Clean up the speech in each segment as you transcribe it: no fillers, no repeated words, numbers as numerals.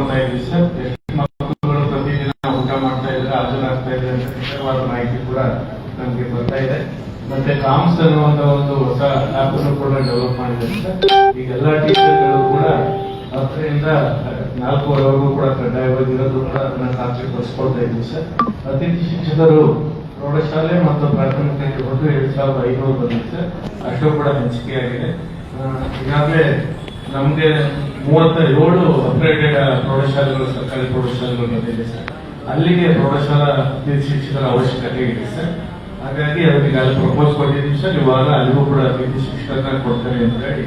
ನೋಡ್ತಾ ಇದ್ವಿ ಸರ್. ಎಷ್ಟು ಮಕ್ಕಳುಗಳು ಪ್ರತಿದಿನ ಊಟ ಮಾಡ್ತಾ ಇದ್ದಾರೆ, ಹಾಜರಾಗ್ತಾ ಇದ್ದಾರೆ ಅಂತ ನಿಖರವಾದ ಮಾಹಿತಿ ಕೂಡ ನಮಗೆ ಬರ್ತಾ ಇದೆ. ಮತ್ತೆ ಕಾಮ್ಸ್ ಅನ್ನುವಂತ ಒಂದು ಹೊಸ ಆಪ್ ಅನ್ನು ಕೂಡ ಡೆವಲಪ್ ಮಾಡಿದ್ದಾರೆ ಸರ್. ಈಗ ಎಲ್ಲ ಟೀಚರ್ಗಳು ಕೂಡ 10ರಿಂದ 4ವರೆಗೂ ಕೂಡ ಕಡ್ಡಾಯವಾಗಿರೋದು ಕೂಡ ಅದನ್ನ ಖಾತ್ರಿಪಡಿಸ್ಕೊಳ್ತಾ ಇದ್ವಿ ಸರ್. ಅತಿಥಿ ಶಿಕ್ಷಕರು ಪ್ರೌಢಶಾಲೆ ಮತ್ತು ಪ್ರಾಥಮಿಕ ಇರ್ಬೋದು 7500 ಬಂದಿದೆ ಸರ್. ಅಷ್ಟು ಕೂಡ ಹಂಚಿಕೆಯಾಗಿದೆ. ಈಗಾಗಲೇ ನಮಗೆ 37 ಅಪ್ಗ್ರೇಡೆಡ್ ಪ್ರೌಢಶಾಲೆಗಳು, ಸರ್ಕಾರಿ ಪ್ರೌಢಶಾಲೆಗಳು ಬಂದಿದೆ ಸರ್. ಅಲ್ಲಿಗೆ ಪ್ರೌಢಶಾಲಾ ಅತಿಥಿ ಶಿಕ್ಷಕರ ಅವಶ್ಯಕತೆ ಇದೆ ಸರ್. ಹಾಗಾಗಿ ಅದಕ್ಕೆ ಅಲ್ಲಿ ಪ್ರಪೋಸ್ ಕೊಟ್ಟಿದ್ದೀವಿ ಸರ್. ಇವಾಗ ಅಲ್ಲಿಗೂ ಕೂಡ ಅತಿಥಿ ಶಿಕ್ಷಕರನ್ನ ಕೊಡ್ತಾರೆ ಅಂತ ಹೇಳಿ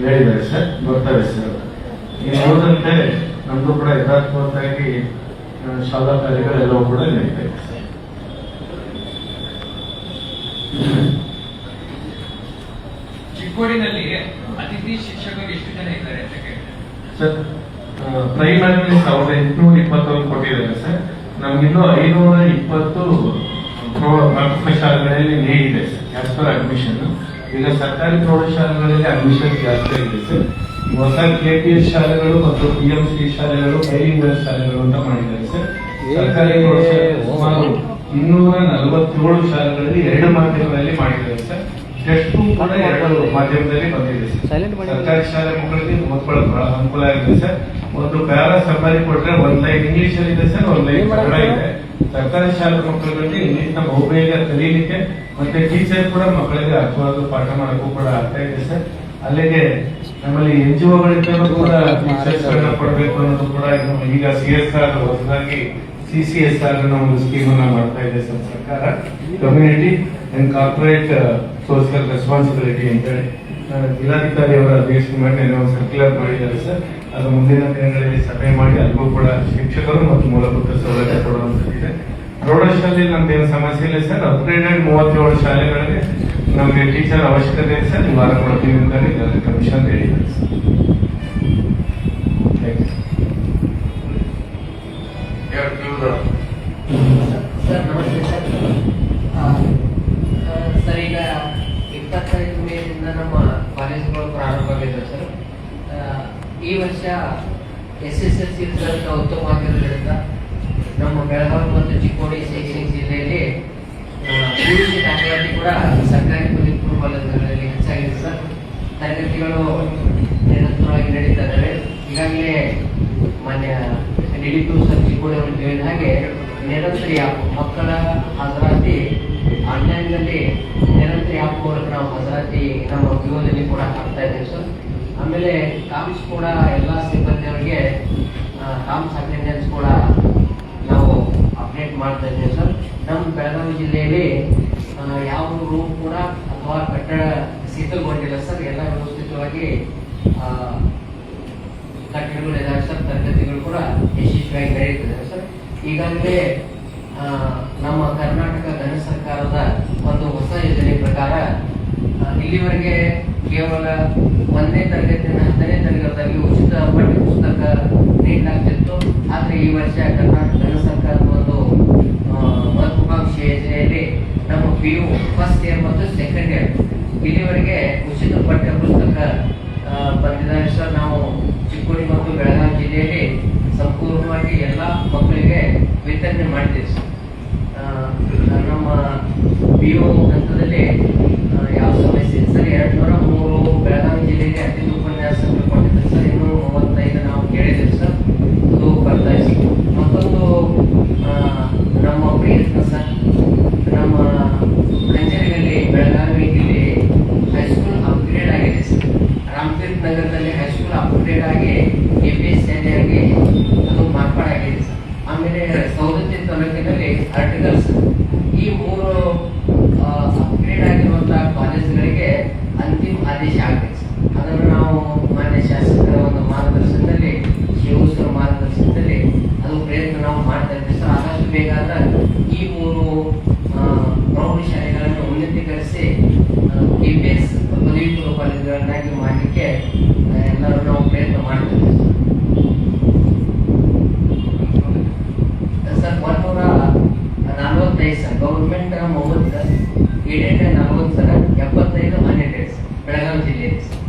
ಹೇಳಿದ್ದಾರೆ ಸರ್. ಬರ್ತಾರೆ ಸರ್. ಈಗ ನೋಡಿದಂತೆ ನಮ್ದು ಕೂಡ ಯಥಾರ್ಥವಾಗಿ ಶಾಲಾ ಕಾರ್ಯಗಳೆಲ್ಲವೂ ಕೂಡ ನಡೀತಾ ಇದೆ ಸರ್. ಚಿಕ್ಕೋಡಿನಲ್ಲಿ ಅತಿಥಿ ಶಿಕ್ಷಕರು ಎಷ್ಟು ಜನ ಇದ್ದಾರೆ ಅಂತ ಕೇಳಿದ್ರೆ ಸರ್, ಪ್ರೈಮರಿ 1821 ಕೊಟ್ಟಿದ್ದಾರೆ ಸರ್. ನಮ್ಗಿನ್ನೂ 520 ಪ್ರಾಥಮಿಕ ಶಾಲೆಗಳಲ್ಲಿ ನೀಡಿದೆ ಸರ್ ಆಸ್ ಪರ್ ಅಡ್ಮಿಷನ್. ಈಗ ಸರ್ಕಾರಿ ಪ್ರೌಢಶಾಲೆಗಳಲ್ಲಿ ಅಡ್ಮಿಷನ್ ಜಾಸ್ತಿ ಆಗಿದೆ ಸರ್. ಹೊಸ KPS ಶಾಲೆಗಳು ಮತ್ತು PMC ಶಾಲೆಗಳು ಬೈಲಿಂಗಲ್ ಶಾಲೆಗಳು ಅಂತ ಮಾಡಿದ್ದಾರೆ ಸರ್. ಸರ್ಕಾರಿ ಪ್ರೌಢಶಾಲೆ ಸುಮಾರು 247 ಶಾಲೆಗಳಲ್ಲಿ 2 ಮಾಧ್ಯಮಗಳಲ್ಲಿ ಮಾಡಿದ್ದಾರೆ ಸರ್. ಟೆಸ್ಟ್ ಕೂಡ 2 ಮಾಧ್ಯಮದಲ್ಲಿ ಬಂದಿದೆ ಸರ್. ಸರ್ಕಾರಿ ಶಾಲೆ ಮಕ್ಕಳಿಗೆ ಓದ್ಕೊಳ್ಳೋಕೆ ಬಹಳ ಅನುಕೂಲ ಆಗಿದೆ ಸರ್. ಒಂದು ಪ್ಯಾರಾ ಸಫಾರಿ ಕೊಟ್ರೆ 1 ಲೈನ್ ಇಂಗ್ಲಿಷ್ ಅಲ್ಲಿ ಇದೆ ಸರ್, 1 ಲೈನ್ ಕನ್ನಡ ಇದೆ. ಸರ್ಕಾರಿ ಶಾಲೆ ಮಕ್ಕಳಿಗೆ ಇಂಗ್ಲಿಷ್ ನ ಬಹುಬೇಗ ಕಲೀಲಿಕ್ಕೆ ಮತ್ತೆ ಟೀಚರ್ ಕೂಡ ಮಕ್ಕಳಿಗೆ ಅರ್ಥವಾದ ಪಾಠ ಮಾಡಕ್ಕೂ ಕೂಡ ಆಗ್ತಾ ಇದೆ ಸರ್. ಅಲ್ಲಿಗೆ ನಮ್ಮಲ್ಲಿ NGOಗಳಿಂದ ಕೂಡ ಟೀಚರ್ಸ್ ಗಳನ್ನ ಕೊಡಬೇಕು ಅನ್ನೋದು ಕೂಡ ಈಗ CSR ಹೊಸದಾಗಿ CCSR ಅನ್ನೋ ಒಂದು ಸ್ಕೀಮ್ ಅನ್ನ ಮಾಡ್ತಾ ಇದೆ ಸರ್ ಸರ್ಕಾರ. Community and corporate social responsibility ಅಂತ ಹೇಳಿ ಜಿಲ್ಲಾಧಿಕಾರಿ ಅವರ ಅಧ್ಯಕ್ಷತೆ ಮಾಡಿ ನಾವು ಸರ್ಕ್ಯುಲರ್ ಮಾಡಿದ್ದಾರೆ ಸರ್. ಅದು ಮುಂದಿನ ದಿನಗಳಲ್ಲಿ ಸಭೆ ಮಾಡಿ ಅಲ್ಲಿಗೂ ಕೂಡ ಶಿಕ್ಷಕರು ಮತ್ತು ಮೂಲಭೂತ ಸೌಲಭ್ಯ ಕೊಡುವಂತಿದೆ. ಪ್ರೌಢಶಾಲೆ ನಮ್ದೇನು ಸಮಸ್ಯೆ ಇಲ್ಲ ಸರ್. ಅಪ್ಗ್ರೇಡೆಡ್ 37 ಶಾಲೆಗಳಿಗೆ ನಮಗೆ ಟೀಚರ್ ಅವಶ್ಯಕತೆ ಇದೆ ಸರ್. ವಾರ ಕೊಡ್ತೀವಿ ಅಂತ ಹೇಳಿ ಕಮಿಷನ್ ಹೇಳಿದ್ದಾರೆ ಸರ್. ಸರ್ ನಮಸ್ತೆ ಸರ್. ಸರ್ ಈಗ 25 ಮೇಲಿಂದ ನಮ್ಮ ಕಾಲೇಜುಗಳು ಪ್ರಾರಂಭ ಆಗಿದ್ದಾವೆ ಸರ್. ಈ ವರ್ಷ SSLC ರಿಸಲ್ಟ್ ಉತ್ತಮವಾಗಿರೋದ್ರಿಂದ ನಮ್ಮ ಬೆಳಗಾವಿ ಮತ್ತು ಚಿಕ್ಕೋಡಿ ಶೈಕ್ಷಣಿಕ ಜಿಲ್ಲೆಯಲ್ಲಿ PUC ದಾಖಲಾತಿ ಕೂಡ ಸರ್ಕಾರಿ ಪದವಿ ಪೂರ್ವ ಕಾಲೇಜುಗಳಲ್ಲಿ ಹೆಚ್ಚಾಗಿದೆ ಸರ್. ತರಗತಿಗಳು ನಿರಂತರವಾಗಿ ನಡೀತಾ ಇದ್ದಾವೆ. ಈಗಾಗಲೇ ಮಾನ್ಯ DDP ಸರ್ ಚಿಕ್ಕೋಡಿ ಅವರು ಹೇಳಿದ ಹಾಗೆ ನಿರಂತರ ಆ್ಯಪ್ ಮಕ್ಕಳ ಹಾಜರಾತಿ ಆನ್ಲೈನ್ನಲ್ಲಿ ನಿರಂತರ ಆ್ಯಪ್ ಮೂಲಕ ನಾವು ಹಾಜರಾತಿ ನಮ್ಮ PO ಕೂಡ ಆಗ್ತಾ ಇದ್ದೇವೆ ಸರ್. ಆಮೇಲೆ ಕಾಮ್ಸ್ ಕೂಡ ಎಲ್ಲ ಸಿಬ್ಬಂದಿಯವರಿಗೆ ಕಾಮ್ಸ್ ಅಟೆಂಡೆನ್ಸ್ ಕೂಡ ನಾವು ಅಪ್ಡೇಟ್ ಮಾಡ್ತಾ ಇದ್ದೇವೆ ಸರ್. ನಮ್ಮ ಬೆಳಗಾವಿ ಜಿಲ್ಲೆಯಲ್ಲಿ ಯಾವ ರೂಮ್ ಕೂಡ ಅಥವಾ ಕಟ್ಟಡ ಶಿಥಿಲಗೊಂಡಿಲ್ಲ ಸರ್. ಎಲ್ಲ ವ್ಯವಸ್ಥಿತವಾಗಿ ಕಟ್ಟಡಗಳು ಇದಾವೆ ಸರ್. ತರಗತಿಗಳು ಕೂಡ ಯಶಸ್ವಿಯಾಗಿ ನಡೆಯುತ್ತಿದೆ ಸರ್. ಈಗಾಗಲೇ ನಮ್ಮ ಕರ್ನಾಟಕ ಘನ ಸರ್ಕಾರದ ಒಂದು ಹೊಸ ಯೋಜನೆ ಪ್ರಕಾರ ಇಲ್ಲಿವರೆಗೆ ಕೇವಲ 1ನೇ ತರಗತಿಯಿಂದ 10ನೇ ತರಗತಿಯಲ್ಲಿ ಉಚಿತ ಪಠ್ಯ ಪುಸ್ತಕ ನೀಡಲಾಗ್ತಿತ್ತು. ಆದರೆ ಈ ವರ್ಷ ಕರ್ನಾಟಕ ಘನ ಸರ್ಕಾರದ ಒಂದು ಮಹತ್ವಾಕಾಂಕ್ಷಿ ಯೋಜನೆಯಲ್ಲಿ ನಮ್ಮ PU ಫಸ್ಟ್ ಇಯರ್ ಮತ್ತು ಸೆಕೆಂಡ್ ಇಯರ್ ಇಲ್ಲಿವರೆಗೆ ಉಚಿತ ಪಠ್ಯ ಪುಸ್ತಕ ಬಂದಿದ್ದಾರೆ ಸರ್. ನಾವು ಚಿಕ್ಕೋಡಿ ಮತ್ತು ಬೆಳಗಾವಿ ಜಿಲ್ಲೆಯಲ್ಲಿ ಸಂಪೂರ್ಣವಾಗಿ ಎಲ್ಲ ಮಕ್ಕಳಿಗೆ ವಿತರಣೆ ಮಾಡ್ತೀವಿ ಸರ್. ನಮ್ಮ PU ಹಂತದಲ್ಲಿ ಯಾವ ಸಮಸ್ಯೆ ಸರ್ 203 ಬೆಳಗಾವಿ ಜಿಲ್ಲೆಗೆ ಅತಿಥಿ ಉಪನ್ಯಾಸಕರು ಕೊಟ್ಟಿದ್ದಾರೆ ಸರ್. ಇನ್ನೂ 35 ನಾವು ಕೇಳಿದ್ದೀವಿ ಸರ್. ಅದು ಬರ್ತಾ ಇದೆ. ಮತ್ತೊಂದು ನಮ್ಮ ಪ್ರಯತ್ನ ಸರ್, ನಮ್ಮ ಅಂಜರಿಯಲ್ಲಿ ಬೆಳಗಾವಿ ಇಲ್ಲಿ ಹೈಸ್ಕೂಲ್ ಅಪ್ಗ್ರೇಡ್ ಆಗಿದೆ ಸರ್. ರಾಮತೀರ್ಥ ನಗರದಲ್ಲಿ ಹೈಸ್ಕೂಲ್ ಅಪ್ಗ್ರೇಡ್ ಆಗಿ KPS ಶಾಲೆಯಾಗಿ ಅದು ಮಾರ್ಪಾಡಾಗಿದೆ ಸರ್. ಆಮೇಲೆ ಸೌದತ್ತಿ ತಾಲೂಕಿನಲ್ಲಿ ಆರ್ಟಿಕಲ್ಸ್ ಈ 3 ಅಪ್ಗ್ರೇಡ್ ಆಗಿರುವಂತಹ ಕಾಲೇಜುಗಳಿಗೆ ಅಂತಿಮ ಆದೇಶ ಆಗಬೇಕು ಸರ್. ಅದನ್ನು ನಾವು ಮಾನ್ಯ ಶಾಸಕರ ಒಂದು ಮಾರ್ಗದರ್ಶನದಲ್ಲಿ ಶಿವಸರ ಮಾರ್ಗದರ್ಶನದಲ್ಲಿ ಅದು ಪ್ರಯತ್ನ ನಾವು ಮಾಡ್ತಾ ಇದ್ದೇವೆ ಸರ್. ಆದಷ್ಟು ಬೇಗ ಈ 3 ಪ್ರೌಢಶಾಲೆಗಳನ್ನು ಉನ್ನತೀಕರಿಸಿ KPS ಪದವಿ ಪೂರ್ವ ಕಾಲೇಜುಗಳನ್ನಾಗಿ ಮಾಡಲಿಕ್ಕೆ ಎಲ್ಲರೂ ನಾವು ಪ್ರಯತ್ನ ಮಾಡ್ತೇವೆ sir. 145 sir government 30 sir, aided 40 sir, 75 unaided sir Belagavi ಜಿಲ್ಲೆಯಲ್ಲಿ ಸರ್.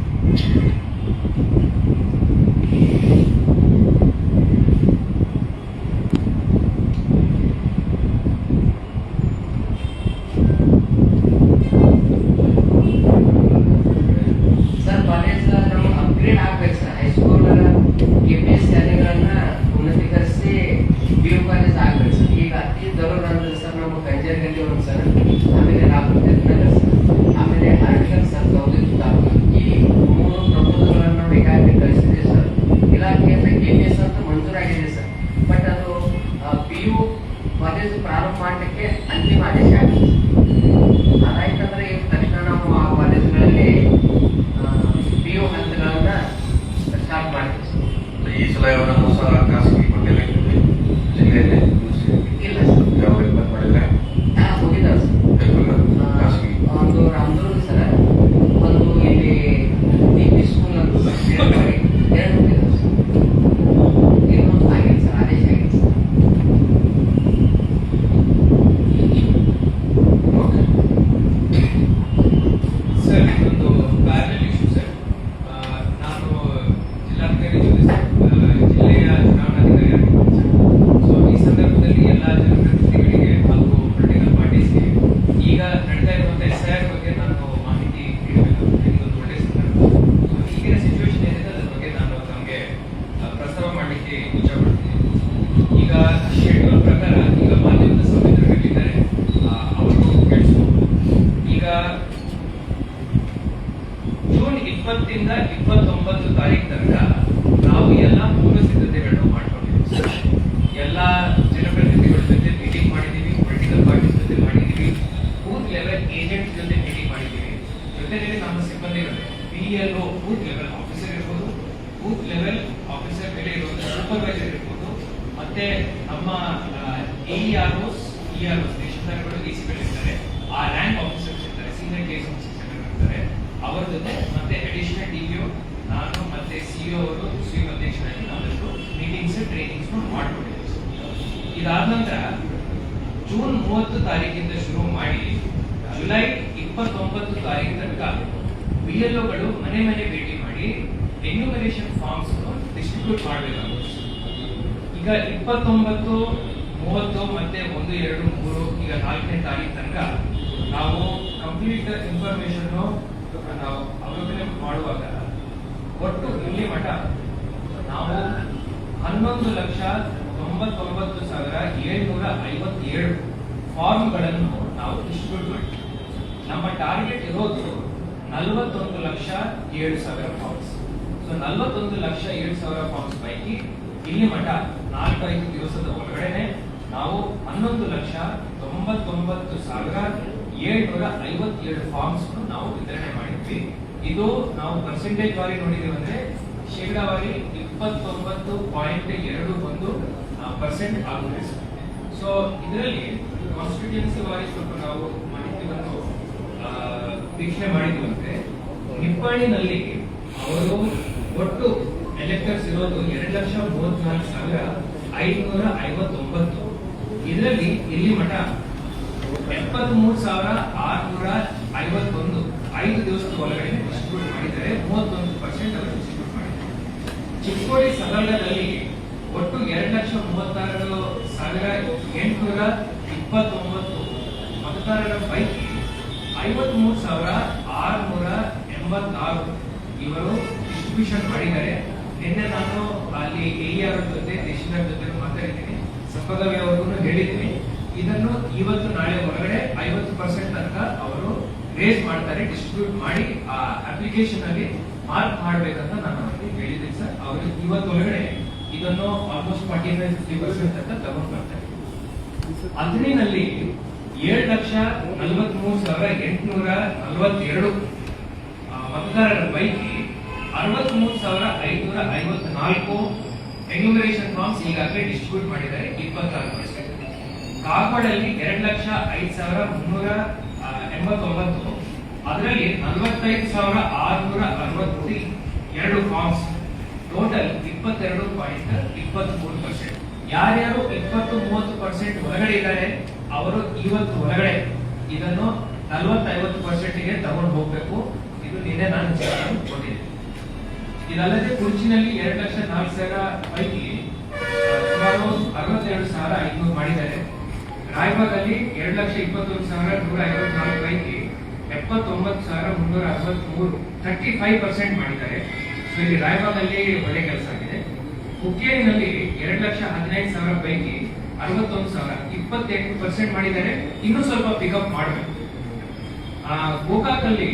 ಹೋಗಿದೆ ಇಲ್ಲ ಸರ್. ಯಾವ ರೆಫರ್ ಮಾಡಿದ್ರೆ ಹೋಗಿದ್ದಾರೆ ಸರ್. ಒಂದು ರಾಮದುರ್ಗ ಸರ್, ಒಂದು ಇಲ್ಲಿ DP ಸ್ಕೂಲ್ ಅಂತ ಎರಡು ಹೋಗಿದ್ದಾರೆ ಸರ್. ಇನ್ನೊಂದು ಆಗಿಲ್ಲ ಸರ್, ಆದೇಶ ಆಗಿಲ್ಲ ಸರ್. ಸರ್, ಇದೊಂದು ಪ್ಯಾರಲ್ ಇಶ್ಯೂ ಸರ್. ನಾನು ಜಿಲ್ಲಾಧಿಕಾರಿ ಜೊತೆ ಜಿಲ್ಲೆಯ ಚುನಾವಣಾಧಿಕಾರಿ ಆಗಿದ್ದೀನಿ ಸರ್. ಸೊ ಈ ಸಂದರ್ಭದಲ್ಲಿ ಎಲ್ಲ ಜನಪ್ರತಿನಿಧಿಗಳಿಗೆ ಹಾಗೂ ಪೊಲಿಟಿಕಲ್ ಪಾರ್ಟೀಸ್ಗೆ ಈಗ ನಡೀತಾ ಇರುವಂತಹ SIR ಬಗ್ಗೆ ನಾನು ಮಾಹಿತಿ ನೀಡಬೇಕಾಗುತ್ತೆ. ಇದೊಂದು ಒಳ್ಳೆಯ ಸಂದರ್ಭ. ಸೊ ಈಗಿನ ಸಿಚುವೇಶನ್ ಏನಿದೆ ಅದ್ರ ಬಗ್ಗೆ ನಾನು ತಮಗೆ ಪ್ರಸ್ತಾವ ಮಾಡಲಿಕ್ಕೆ ಇಷ್ಟಪಡ್ತೀನಿ. ಈಗ ಶೆಡ್ಯೂಲ್ ಪ್ರಕಾರ ಈಗ ಮಾಧ್ಯಮದ ಸಂವೇದಕರಿದ್ದಾರೆ, ಅವರು ಕೇಳಿಸ್ಬೋದು. ಈಗ ಜೂನ್ 20ರಿಂದ 29 ತಾರೀಕು ತನಕ ನಾವು ಎಲ್ಲ ಪೂರ್ವ ಸಿದ್ಧತೆಗಳನ್ನು ಮಾಡ್ಕೊಂಡಿದ್ದೀವಿ. ಎಲ್ಲ ಜನಪ್ರತಿನಿಧಿಗಳ ಜೊತೆ ಮೀಟಿಂಗ್ ಮಾಡಿದ್ದೀವಿ, ಪೊಲಿಟಿಕಲ್ ಪಾರ್ಟೀಸ್ ಜೊತೆ ಮಾಡಿದ್ದೀವಿ, ಬೂತ್ ಲೆವೆಲ್ ಏಜೆಂಟ್ಸ್ ಜೊತೆ ಮೀಟಿಂಗ್ ಮಾಡಿದ್ದೀವಿ. ಜೊತೆಗೆ ನಮ್ಮ ಸಿಬ್ಬಂದಿಗಳು BLO ಬೂತ್ ಲೆವೆಲ್ ಆಫೀಸರ್ ಇರ್ಬೋದು, ಬೂತ್ ಲೆವೆಲ್ ಆಫೀಸರ್ ಮೇಲೆ ಇರುವಂತಹ ಸೂಪರ್ವೈಸರ್ ಇರ್ಬೋದು, ಮತ್ತೆ ನಮ್ಮ AEROs, ಸ್ಟೇಷನರ್ಗಳು ACಗಳು ಇರ್ತಾರೆ, ಆ ರ್ಯಾಂಕ್ ಆಫೀಸರ್ಸ್ ಇರ್ತಾರೆ, ಸೀನಿಯರ್ ಕೇಸ್ ಆಫೀಸರ್ ಇರ್ತಾರೆ, ಅವರ ಜೊತೆ ಮತ್ತೆ ಅಡಿಷನಲ್ DPO, ನಾನು ಮತ್ತೆ CEO ಅವರು ಸ್ವೀಪ್ ಅಧ್ಯಕ್ಷರಾಗಿ ನಾವೆಲ್ಲರೂ ಮೀಟಿಂಗ್ಸ್ ಟ್ರೈನಿಂಗ್ಸ್ ಮಾಡ್ಕೊಂಡಿದ್ದೀವಿ. ಇದಾದ ನಂತರ ಜೂನ್ 30 ತಾರೀಕಿಂದ ಶುರು ಮಾಡಿ ಜುಲೈ 29 ತಾರೀಕು ತನಕ BLOಗಳು ಮನೆ ಮನೆ ಭೇಟಿ ಮಾಡಿ ಎನ್ಯುಮರೇಷನ್ ಫಾರ್ಮ್ಸ್ ಡಿಸ್ಟ್ರಿಬ್ಯೂಟ್ ಮಾಡಬೇಕಾಗುತ್ತೆ. ಈಗ 29, 30 ಮತ್ತೆ 1, 2, 3 ಈಗ 4ನೇ ತಾರೀಕು ತನಕ ನಾವು ಕಂಪ್ಲೀಟ್ ಇನ್ಫಾರ್ಮೇಶನ್ ನಾವು ಅವಲೋಕನೆ ಮಾಡುವಾಗ ಒಟ್ಟು ಇಲ್ಲಿ ಮಠ ನಾವು 11,99,757 ಫಾರ್ಮ್ಗಳನ್ನು ನಾವು ಡಿಸ್ಟ್ರಿಬ್ಯೂಟ್ ಮಾಡಿದ್ದೀವಿ. ನಮ್ಮ ಟಾರ್ಗೆಟ್ ಇರೋದು 41,07,000 ಫಾರ್ಮ್ಸ್. ಸೊ 41,07,000 ಫಾರ್ಮ್ಸ್ ಪೈಕಿ ಇಲ್ಲಿ ಮಠ 4-5 ದಿವಸದ ಒಳಗಡೆ ನಾವು 11,99,757 ಫಾರ್ಮ್ಸ್ ನಾವು ವಿತರಣೆ ಮಾಡಿದ್ವಿ. ಇದು ನಾವು ಪರ್ಸೆಂಟೇಜ್ ವಾರಿ ನೋಡಿದೀವಿ ಅಂದ್ರೆ ಶೇಕಡಾವಾರಿ 29.21% ಆಗುತ್ತೆ. ಸೊ ಇದರಲ್ಲಿ ಕಾನ್ಸ್ಟಿಟ್ಯೂನ್ಸಿ ವಾರಿ ಸ್ವಲ್ಪ ನಾವು ಮಾಹಿತಿಯನ್ನು ವೀಕ್ಷಣೆ ಮಾಡಿದ್ವಿ ಅಂದ್ರೆ ನಿಪ್ಪಾಣಿನಲ್ಲಿ ಅವರು ಒಟ್ಟು ಎಲೆಕ್ಟರ್ಸ್ ಇರೋದು 2,34,559. ಇದರಲ್ಲಿ ಇಲ್ಲಿ ಮಠ 73,651 5 ದಿವಸದ ಒಳಗಡೆ ಡಿಸ್ಟ್ರಿಬ್ಯೂಟ್ ಮಾಡಿದ್ದಾರೆ. 31% ಅವರು ಡಿಸ್ಟ್ರಿಬ್ಯೂಟ್ ಮಾಡಿದ್ದಾರೆ. ಚಿಕ್ಕೋಡಿ ಸದರ್ಗದಲ್ಲಿ ಒಟ್ಟು 2,36,829 ಮತದಾರರ ಪೈಕಿ 53,686 ಇವರು ಡಿಸ್ಟ್ರಿಬ್ಯೂಷನ್ ಮಾಡಿದ್ದಾರೆ. ನಿನ್ನೆ ನಾನು ಅಲ್ಲಿ AER ಜೊತೆ ತಹಶೀಲ್ದಾರ್ ಜೊತೆ ಮಾತಾಡಿದ್ದೀನಿ, ಸಂಪದವಿ ಅವ್ರಿಗೂ ಹೇಳಿದ್ದೀನಿ. ಇದನ್ನು ಇವತ್ತು ನಾಳೆ ಹೊರಗಡೆ 50% ತನಕ ಅವರು ರೇಸ್ ಮಾಡ್ತಾರೆ, ಡಿಸ್ಟ್ರಿಬ್ಯೂಟ್ ಮಾಡಿ ಆ ಅಪ್ಲಿಕೇಶನ್ ಅಲ್ಲಿ ಮಾರ್ಕ್ ಮಾಡ್ಬೇಕಂತ ನಾನು ಅವರಿಗೆ ಹೇಳಿದ್ದೀನಿ ಸರ್. ಅವರು ಇವತ್ತೊಳಗಡೆ ಇದನ್ನು ಆಲ್ಮೋಸ್ಟ್ 45-50% ತನಕ ತಗೊಂಡು ಬರ್ತಾರೆ. ಅಥಣಿನಲ್ಲಿ 7,43,842 ಮತದಾರರ ಪೈಕಿ 63,554 ಎನ್ಯುಮರೇಷನ್ ಫಾರ್ಮ್ಸ್ ಈಗಾಗಲೇ ಡಿಸ್ಟ್ರಿಬ್ಯೂಟ್ ಮಾಡಿದ್ದಾರೆ, 26%. ಕಾಗವಾಡಲ್ಲಿ 2,05,389 ಅದರಲ್ಲಿ 45,662 ಫಾರ್ಮ್ಸ್, ಟೋಟಲ್ 22.23%. ಯಾರ್ಯಾರು 20-30% ಒಳಗಡೆ ಇದ್ದಾರೆ ಅವರು ಇವತ್ತು ಒಳಗಡೆ ಇದನ್ನು 40-50%ಗೆ ತಗೊಂಡು ಹೋಗ್ಬೇಕು. ಇದು ನಿನ್ನೆ ನಾನು ಕೊಟ್ಟಿದ್ದೆ. ಇದಲ್ಲದೆ ಕುರ್ಚಿನಲ್ಲಿ 2,04,000 ಪೈಕಿ ಸುಮಾರು 62,500 ಮಾಡಿದ್ದಾರೆ. ರಾಯಬಾಗಲ್ಲಿ 2,21,154 ಪೈಕಿ 79,363 35% ಮಾಡಿದ್ದಾರೆ. ಸೊ ಇಲ್ಲಿ ರಾಯಬಾಗಲ್ಲಿ ಒಳ್ಳೆ ಕೆಲಸ ಆಗಿದೆ. ಹುಕ್ಕೇರಿನಲ್ಲಿ 2,15,000 ಪೈಕಿ 61,000 28% ಮಾಡಿದ್ದಾರೆ. ಇನ್ನೂ ಸ್ವಲ್ಪ ಪಿಕಪ್ ಮಾಡಬೇಕು. ಗೋಕಾಕಲ್ಲಿ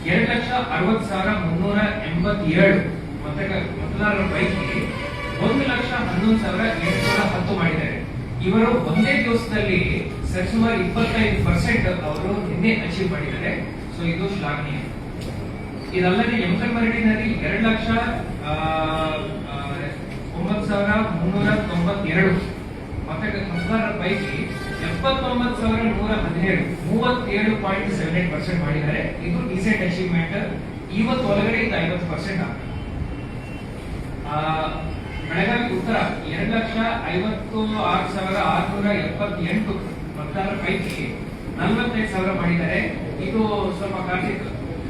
2,60,387 ಮತದಾರರ ಪೈಕಿ 1,11,810 ಮಾಡಿದ್ದಾರೆ. ಇವರು ಒಂದೇ ದಿವಸದಲ್ಲಿ ಸರಿಸುಮಾರು 25% ಅವರು ನಿನ್ನೆ ಅಚೀವ್ ಮಾಡಿದ್ದಾರೆ. ಸೊ ಇದು ಶ್ಲಾಘನೀಯ. ಇದಲ್ಲದೆ ಯಮಕನಮರಡಿನಲ್ಲಿ 2,09,392 ಸರ್ಕಾರ ಪೈಕಿ 79,117 37.78% ಮಾಡಿದ್ದಾರೆ. ಇದು ಡಿಸೆಂಟ್ ಅಚೀವ್ಮೆಂಟ್. ಇವತ್ತು ಒಳಗಡೆ ಇದು 50% ಆಗ್ತದೆ. ಬೆಳಗಾವಿ ಉತ್ತರ 2,56,678 ಮತದಾರರ ಪೈಕಿ 45,000 ಮಾಡಿದ್ದಾರೆ. ಇದು ಸ್ವಲ್ಪ ಕಾರ್ತಿಕ್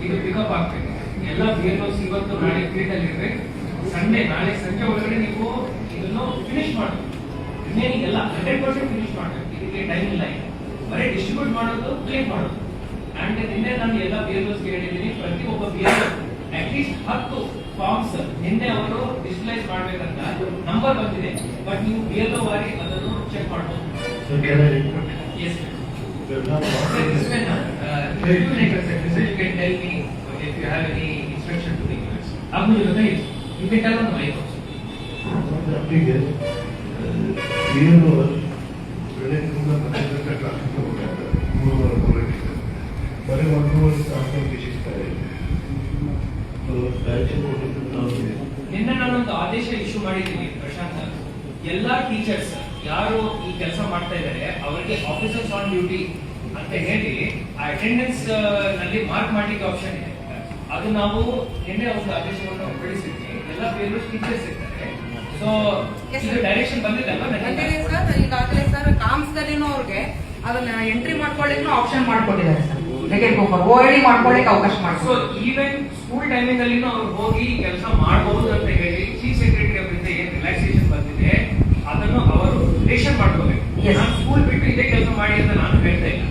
ಇದು ಪಿಕಪ್ ಆಗ್ಬೇಕು. ಎಲ್ಲ BLOs ಇವತ್ತು ನಾಳೆ ಫೀಲ್ಡ್ ಅಲ್ಲಿ ಇರ್ಬೇಕು. ನಾಳೆ ಸಂಜೆ ಒಳಗಡೆ ನೀವು ಇದನ್ನು ಫಿನಿಶ್ ಮಾಡಬೇಕು. ರಿಮೈನಿಂಗ್ ಎಲ್ಲ 100% ಫಿನಿಶ್ ಮಾಡಬೇಕು. ಇದಕ್ಕೆ ಟೈಮ್ ಇಲ್ಲ. ಈಗ ಬರೀ ಡಿಸ್ಟ್ರಿಬ್ಯೂಟ್ ಮಾಡೋದು, ಕ್ಲೇಮ್ ಮಾಡೋದು. ಅಂಡ್ ನಿನ್ನೆ ನಾನು ಎಲ್ಲ BLOs ಹೇಳಿದ್ದೀನಿ, ಪ್ರತಿಯೊಬ್ಬ BLO ಅಟ್ಲೀಸ್ಟ್ 10 ಫಾರ್ಮ್ಸ್ ನಿನ್ನೆ ಅವರು ಡಿಜಿಟಲೈಸ್ ಮಾಡ್ಬೇಕಂತ ನಂಬರ್ ಬಂದಿದೆ. ಬಟ್ ನೀವು BLO ವಾರಿ ಅದನ್ನು ಚೆಕ್ ಮಾಡಬಹುದು. Yes, sir. This one, you can tell me if you have any instruction to the viewers. आप मुझे बताइए. You can tell on the mic also. ಬರೀ 1 ತಾಸು ವಿಶಿಸ್ತಾರೆ. ನಿನ್ನೆ ನಾನೊಂದು ಆದೇಶ ಇಶ್ಯೂ ಮಾಡಿದ್ದೀನಿ ಪ್ರಶಾಂತ್. ಎಲ್ಲಾ ಟೀಚರ್ಸ್ ಯಾರು ಈ ಕೆಲಸ ಮಾಡ್ತಾ ಇದ್ದಾರೆ ಅವರಿಗೆ ಆಫೀಸರ್ಸ್ ಆನ್ ಡ್ಯೂಟಿ ಅಂತ ಹೇಳಿ ಆ ಅಟೆಂಡೆನ್ಸ್ ನಲ್ಲಿ ಮಾರ್ಕ್ ಮಾಡ್ಲಿಕ್ಕೆ ಆಪ್ಷನ್ ಇದೆ. ಅದು ನಾವು ನಿನ್ನೆ ಒಂದು ಆದೇಶವನ್ನು ಹೊರಡಿಸಿದ್ವಿ. ಎಲ್ಲ ಬೇರೆ ಟೀಚರ್ಸ್ ಇರ್ತಾರೆ. ಸೊ ಇದು ಡೈರೆಕ್ಷನ್ ಬಂದಿದ್ದಲ್ಲ ಬಂದಿದೆ ಸರ್. ಈಗಾಗಲೇ ಸರ್ ಕಾಮ್ಸ್ದಲ್ಲಿನೂ ಅವ್ರಿಗೆ ಅದನ್ನ ಎಂಟ್ರಿ ಮಾಡ್ಕೊಳ್ಳಿಕ್ಕೆ ಆಪ್ಷನ್ ಮಾಡ್ಕೊಟ್ಟಿದ್ದಾರೆ ಸರ್. OID ಮಾಡ್ಕೊಳ್ಳಿಕ್ಕೆ ಅವಕಾಶ ಸೊ ಮಾಡ್ತಾರೆ. ಈವನ್ ಸ್ಕೂಲ್ ಟೈಮಿಂಗ್ ಅಲ್ಲಿ ಅವ್ರು ಹೋಗಿ ಕೆಲಸ ಮಾಡಬಹುದು ಅಂತ ಹೇಳಿ ಚೀಫ್ ಸೆಕ್ರೆಟರಿ ಅವರಿಂದ ಏನ್ ರಿಲ್ಯಾಕ್ಸೇಷನ್ ಬಂದಿದೆ ಅದನ್ನು ಅವರು ರಿಲೇಷನ್ ಮಾಡ್ಕೋಬೇಕು. Yes. ನಾನು ಸ್ಕೂಲ್ ಬಿಟ್ಟು ಇದೇ ಕೆಲಸ ಮಾಡಿ ಅಂತ ನಾನು ಹೇಳ್ತಾ ಇಲ್ಲ.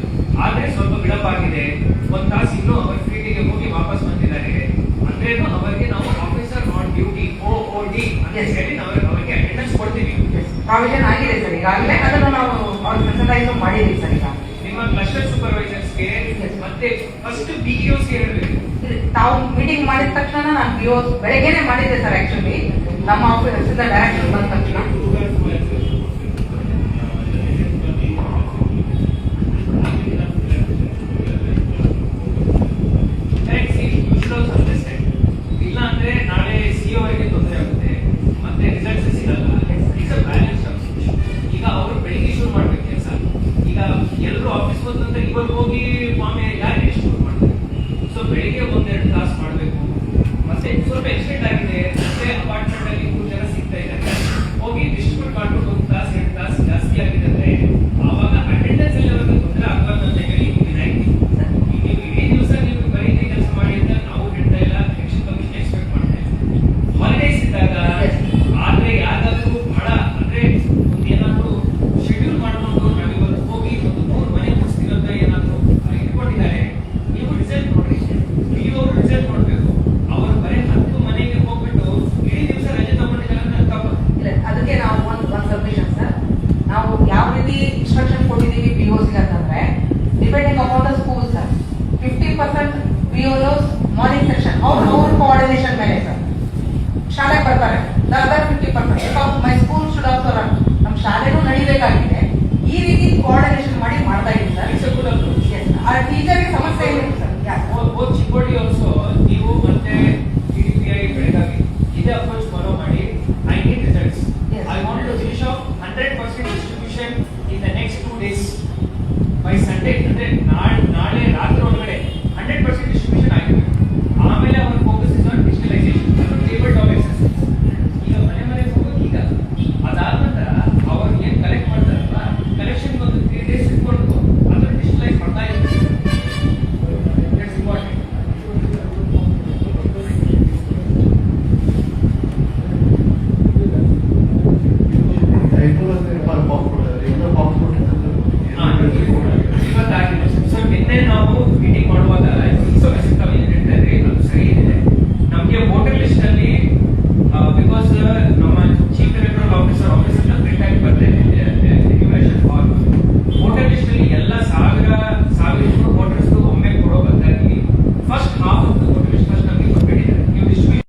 ಆದ್ರೆ ಸ್ವಲ್ಪ ವಿಳಂಬ ಆಗಿದೆ. 1 ತಾಸು ಇನ್ನೂ ಅವರ ಫೀಲ್ಡಿಗೆ ಹೋಗಿ ವಾಪಸ್ ಬಂದಿದ್ದಾರೆ ಅಂದ್ರೇನು ಅವರಿಗೆ ನಾವು ಆಫೀಸರ್ ಆನ್ ಡ್ಯೂಟಿ OOD ಅಂತ ಹೇಳಿ ನಾವು ಅವರಿಗೆ ಅಟೆಂಡೆನ್ಸ್ ಕೊಡ್ತೀವಿ. ಪ್ರಾವಿಷನ್ ಆಗಿದೆ ಸರ್. ಈಗಾಗಲೇ ಅದನ್ನು ನಾವು ಅವ್ರಿಗೆ ಪ್ರೆಸೆಂಟೈಸ್ ಮಾಡಿದ್ದೀವಿ ಸರ್. ಈಗ ನಿಮ್ಮ ಕ್ಲಸ್ಟರ್ ಸೂಪರ್ವೈಸರ್ಸ್ಗೆ ಮತ್ತೆ ಫಸ್ಟ್ BEOs ಗೆ ಹೇಳಬೇಕು. ತಾವು ಮೀಟಿಂಗ್ ಮಾಡಿದ ತಕ್ಷಣ ನಾನು BOs ಬೆಳಗ್ಗೆನೆ ಮಾಡಿದ್ದೆ ಸರ್. ಆಕ್ಚುಲಿ ನಮ್ಮ ಆಫೀಸ್ ಡೈರೆಕ್ಷನ್ ಬಂದ ತಕ್ಷಣ ಇಲ್ಲ ಅಂದ್ರೆ ನಾಳೆ CO ಅವರಿಗೆ ತೊಂದರೆ ಆಗುತ್ತೆ, ಮತ್ತೆ ರಿಸಲ್ಟ್ಸ್ ಸಿಗಲ್ಲ. ಈಗ ಅವರು ಬೆಳಿಗ್ಗೆ ಶುರು ಮಾಡ್ಬೇಕು ಕೆಲಸ. ಈಗ ಎಲ್ಲರೂ ಆಫೀಸ್ ಬಂದಂತ ಇವಾಗ ಹೋಗಿ ಮಾಮೆ ಯಾರು ಶುರು ಮಾಡ್ತಾರೆ. ಸೊ ಬೆಳಿಗ್ಗೆ 1-2 ತಾಸು ಮಾಡಬೇಕು. ಮತ್ತೆ ಸ್ವಲ್ಪ ಎಕ್ಸ್ಟೆಂಡ್ ಆಗಿದೆ. ಮತ್ತೆ ಅಪಾರ್ಟ್ಮೆಂಟ್ ಅಲ್ಲಿ 3 ಜನ ಸಿಗ್ತಾ ಇದ್ದಾರೆ. ಹೋಗಿ ಡಿಸ್ಟ್ರಿಬ್ಯೂಟ್ ಮಾಡ್ಕೊಂಡು 1 ತಾಸು 2 ತಾಸು ಜಾಸ್ತಿ ಆಗಿದೆ ಅಂದ್ರೆ ಆವಾಗ ಅಟೆಂಡೆನ್ಸ್ ಅಲ್ಲಿ ಅವರಿಗೆ ತೊಂದರೆ ಆಗಬಾರ್ದು ಅಂತ ಹೇಳಿ ವಿನಾಯಿತಿ. ನೀವು ಇಡೀ ದಿವಸ ನೀವು ಬರೀದೇ ಕೆಲಸ ಮಾಡಿ ಅಂತ ನಾವು ಹೇಳ್ತಾ ಇಲ್ಲ. ಎಲೆಕ್ಷನ್ ಕಮಿಷನ್ ಎಕ್ಸ್ಪೆಕ್ಟ್ ಮಾಡ್ತಾ ಇಲ್ಲ. ಹಾಲಿಡೇಸ್ ಇದ್ದಾಗ ಆದ್ರೆ ಯಾರಾದ್ರೂ ಬಹಳ ಅಂದ್ರೆ ಏನಾದ್ರು ಶೆಡ್ಯೂಲ್ ಮಾಡ್ಕೊಂಡು ನಾವಿವತ್ತು ಹೋಗಿ ಒಂದು 3 ಮನೆ ಮುಗಿಸ್ತೀವಿ ಅಂತ ಏನಾದ್ರು ಇಟ್ಕೊಂಡಿದ್ದಾರೆ. ನೀವು ರಿಸಲ್ಟ್ ನೋಡ್ರಿ. ನೀವು ಅವ್ರು ರಿಸಲ್ಟ್ ನೋಡ್ಬೇಕು. ಅವರು ಬರೀ 10 ಮನೆಗೆ ಹೋಗ್ಬಿಟ್ಟು ಇಡೀ ದಿವಸ ರಜೆ ತಗೊಂಡಿದ್ದಾರೆ ಅಂತ ತಪ್ಪು. ಅದಕ್ಕೆ ನಾವು ಒಂದು ಸಬ್ಮಿಷನ್ ಸರ್. ನಾವು ಯಾವ ರೀತಿ ಇನ್ಸ್ಟ್ರಕ್ಷನ್ ಕೊಟ್ಟಿದ್ದೀವಿ BOs ಅಂತಂದ್ರೆ depending upon the school sir. 50% BOs morning section ಅವ್ರ ಕೋಆರ್ಡಿನೇಷನ್ ಮೇಲೆ ಸರ್ ಶಾಲೆಗೆ ಬರ್ತಾರೆ.